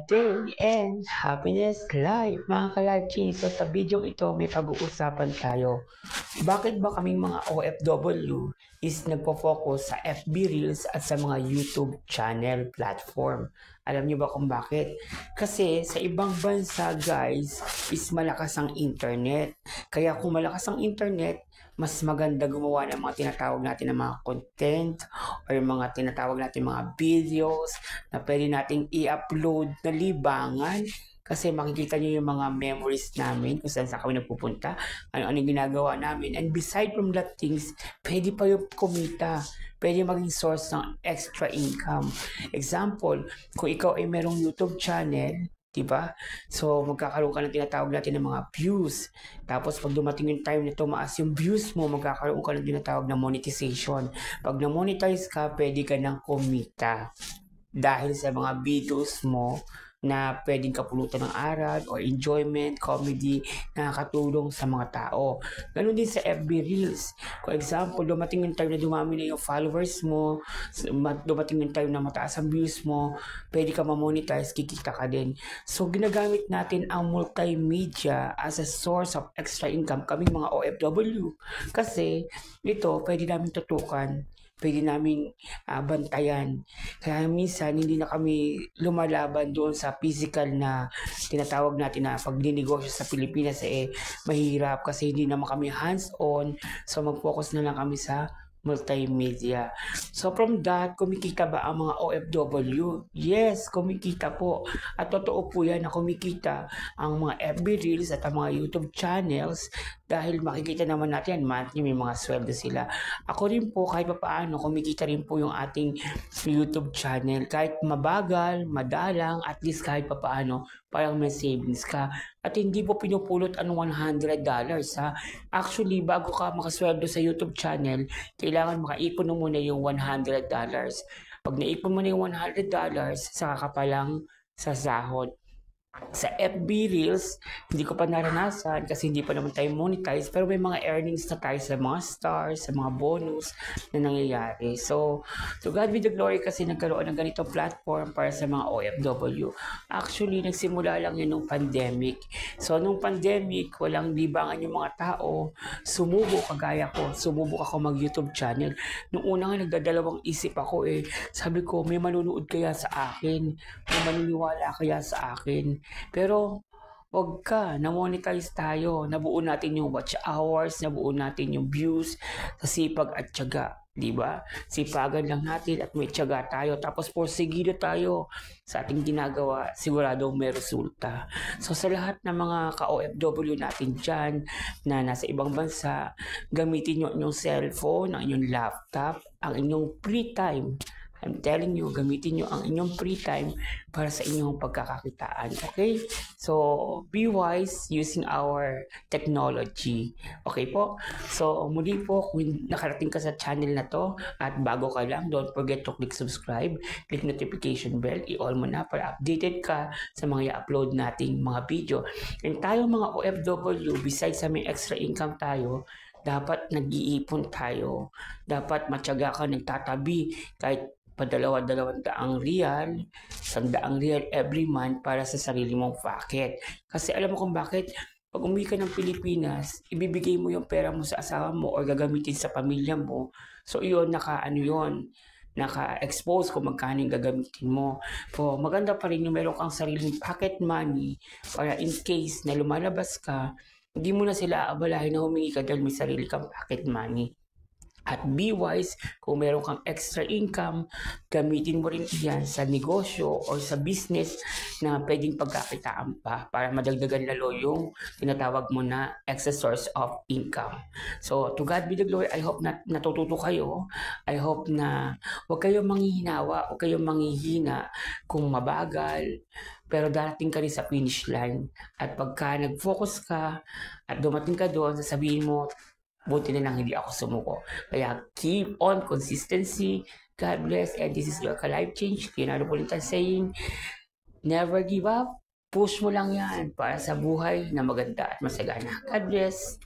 day and happiness life, mga ka-life. So sa video ito, may pag-uusapan tayo. Bakit ba kaming mga OFW is nagpo-focus sa FB Reels at sa mga YouTube channel platform? Alam niyo ba kung bakit? Kasi sa ibang bansa, guys, is malakas ang internet. Kaya kung malakas ang internet, mas maganda gumawa ng mga tinatawag natin ng mga content or mga tinatawag natin mga videos na pwede nating i-upload na libangan kasi makikita nyo yung mga memories namin kung saan kami nagpupunta, ano-ano ginagawa namin. And beside from that things, pwede pa yung kumita. Pwede maging source ng extra income. Example, kung ikaw ay merong YouTube channel, diba? So, magkakaroon ka ng tinatawag natin ng mga views. Tapos, pag dumating yung time na tumaas yung views mo, magkakaroon ka ng tinatawag na monetization. Pag na-monetize ka, pwede ka nang kumita. Dahil sa mga videos mo na pwedeng kapulutan ng aral or enjoyment, comedy, nakakatulong sa mga tao. Ganun din sa FB Reels. For example, dumating yung time na dumami na yung followers mo, dumating yung time na mataas ang views mo, pwede ka ma-monetize, kikita ka din. So, ginagamit natin ang multimedia as a source of extra income kaming mga OFW. Kasi, ito, pwede namin tutukan, pwede namin bantayan. Kaya minsan hindi na kami lumalaban doon sa physical na tinatawag natin na pagninegosyo sa Pilipinas mahirap kasi hindi naman kami hands-on. So mag-focus na lang kami sa multimedia. So from that, kumikita ba ang mga OFW? Yes, kumikita po. At totoo po yan na kumikita ang mga FB Reels at ang mga YouTube channels dahil makikita naman natin monthly may mga sweldo sila. Ako rin po kahit paano kumikita rin po yung ating YouTube channel. Kahit mabagal, madalang, at least kahit paano parang may savings ka. At hindi po pinupulot ang $100 ha. Actually, bago ka makasweldo sa YouTube channel, kailangan makaipon mo muna yung $100. Pag naipon mo na yung $100, saka ka pa lang sasahod. Sa FB Reels, hindi ko pa naranasan kasi hindi pa naman tayo monetize, pero may mga earnings na tayo sa mga stars, sa mga bonus na nangyayari. So, to God be the glory kasi nagkaroon ng ganitong platform para sa mga OFW. Actually, nagsimula lang yun nung pandemic. So, nung pandemic, walang libangan yung mga tao, sumubok kagaya ko, sumubok ako mag-YouTube channel. Nung una nga, nagdadalawang isip ako sabi ko, may manunood kaya sa akin? May maniniwala kaya sa akin? Pero wag ka, na-monetize tayo, nabuo natin yung watch hours, nabuo natin yung views sa sipag at tiyaga, di ba? Sipagan lang natin at may tiyaga tayo, tapos porsigido tayo sa ating ginagawa, siguradong may resulta. So sa lahat ng mga ka-OFW natin dyan na nasa ibang bansa, gamitin nyo inyong cellphone, ang inyong laptop, ang inyong free time. I'm telling you, gamitin nyo ang inyong free time para sa inyong pagkakakitaan. Okay? So, be wise using our technology. Okay po? So, muli po, kung nakarating ka sa channel na to at bago ka lang, don't forget to click subscribe, click notification bell, i-all mo na para updated ka sa mga i-upload nating mga video. And tayo mga OFW, besides sa may extra income tayo, dapat nag-iipon tayo. Dapat matyaga ka, nagtatabi kahit padalawa-dalawang daang real, 100 real every month para sa sarili mong pocket. Kasi alam mo kung bakit? Pag umuwi ka ng Pilipinas, ibibigay mo yung pera mo sa asawa mo o gagamitin sa pamilya mo. So yun, naka-expose kung magkano yung gagamitin mo. So, maganda pa rin yung meron kang sariling pocket money para in case na lumalabas ka, hindi mo na sila aabalahin na humingi ka dahil may sarili kang pocket money. At be wise, kung meron kang extra income, gamitin mo rin yan sa negosyo o sa business na pwedeng pagkakitaan pa para madagdagan lalo yung tinatawag mo na extra source of income. So, to God be the glory. I hope na natututo kayo. I hope na huwag kayong manghihinawa, huwag kayong manghihina kung mabagal, pero darating ka rin sa finish line. At pagka nag-focus ka at dumating ka doon, sasabihin mo, buti na lang hindi ako sumuko. Kaya keep on consistency. God bless. And this is your Life Change. Leonardo Politan saying, never give up. Push mo lang yan para sa buhay na maganda at masagana. God bless.